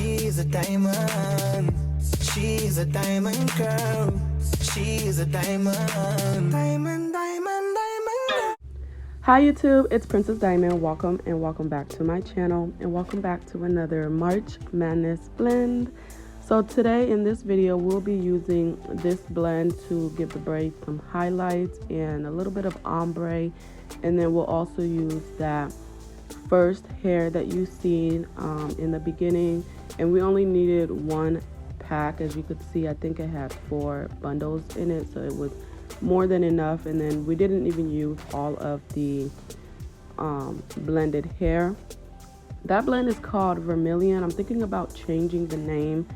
She's a diamond. She's a diamond girl. She's a diamond. Diamond, diamond, diamond. Hi YouTube, it's Princess Diamond. Welcome and welcome back to my channel and welcome back to another March Madness blend. So today in this video we'll be using this blend to give the braid some highlights and a little bit of ombre, and then we'll also use that first hair that you've seen in the beginning, and we only needed one pack. As you could see, I think it had 4 bundles in it, so it was more than enough. And then we didn't even use all of the blended hair. That blend is called Vermilion. I'm thinking about changing the name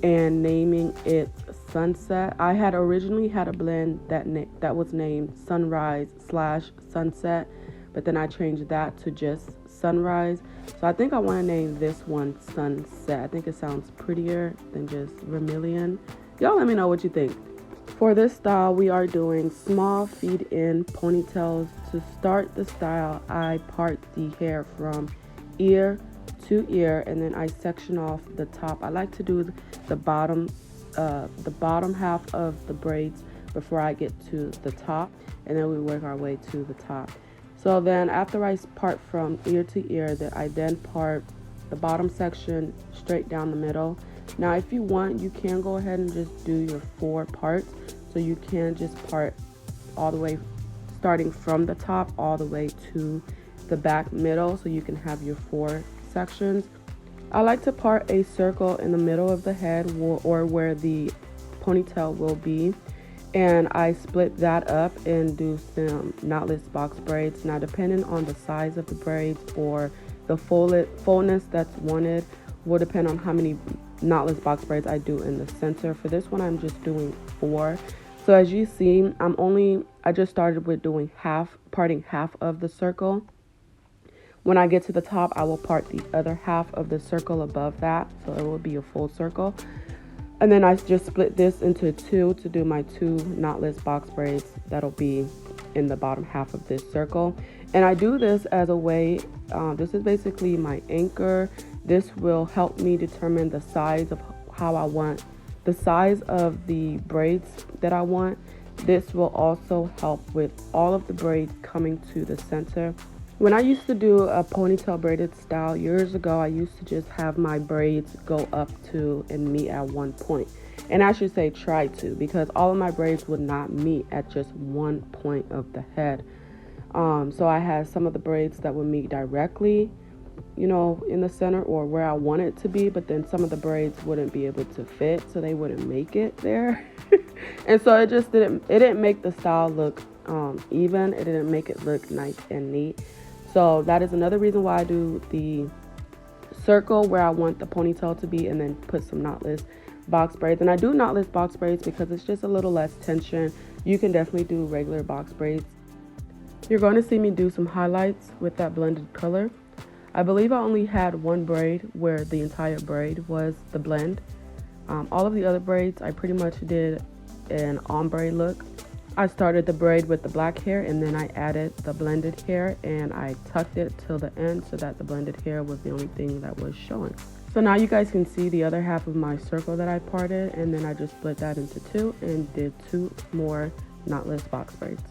and naming it Sunset. I had originally had a blend that was named Sunrise / Sunset, but then I changed that to just Sunrise. So I think I want to name this one Sunset. I think it sounds prettier than just Vermilion. Y'all let me know what you think. For this style, we are doing small feed-in ponytails. To start the style, I part the hair from ear to ear, and then I section off the top. I like to do the bottom half of the braids before I get to the top, and then we work our way to the top. So then after I part from ear to ear, I then part the bottom section straight down the middle. Now if you want, you can go ahead and just do your 4 parts. So you can just part all the way, starting from the top all the way to the back middle, so you can have your 4 sections. I like to part a circle in the middle of the head or where the ponytail will be, and I split that up and do some knotless box braids. Now depending on the size of the braids or the fullness that's wanted will depend on how many knotless box braids I do in the center. For this one I'm just doing 4. So as you see, I just started with doing parting half of the circle. When I get to the top, I will part the other half of the circle above that, so it will be a full circle. And then I just split this into 2 to do my 2 knotless box braids that'll be in the bottom half of this circle. And I do this as a way, this is basically my anchor. This will help me determine the size of how I want, the size of the braids that I want. This will also help with all of the braids coming to the center. When I used to do a ponytail braided style years ago, I used to just have my braids go up to and meet at one point. And I should say try to, because all of my braids would not meet at just one point of the head. So I had some of the braids that would meet directly, you know, in the center or where I want it to be, but then some of the braids wouldn't be able to fit, so they wouldn't make it there. And so it didn't make the style look even. It didn't make it look nice and neat. So that is another reason why I do the circle where I want the ponytail to be, and then put some knotless box braids. And I do knotless box braids because it's just a little less tension. You can definitely do regular box braids. You're going to see me do some highlights with that blended color. I believe I only had one braid where the entire braid was the blend. All of the other braids I pretty much did an ombre look. I started the braid with the black hair, and then I added the blended hair, and I tucked it till the end so that the blended hair was the only thing that was showing. So now you guys can see the other half of my circle that I parted, and then I just split that into 2 and did 2 more knotless box braids.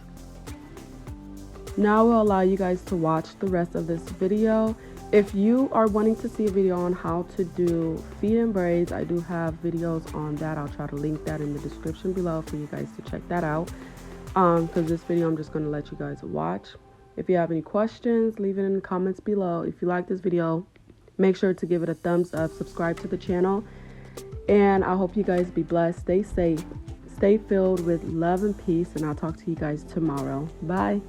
Now we'll allow you guys to watch the rest of this video. If you are wanting to see a video on how to do feed-in braids, I do have videos on that. I'll try to link that in the description below for you guys to check that out. Because this video I'm just going to let you guys watch. If you have any questions, leave it in the comments below. If you like this video, make sure to give it a thumbs up, subscribe to the channel, and I hope you guys be blessed, stay safe, stay filled with love and peace, and I'll talk to you guys tomorrow. Bye.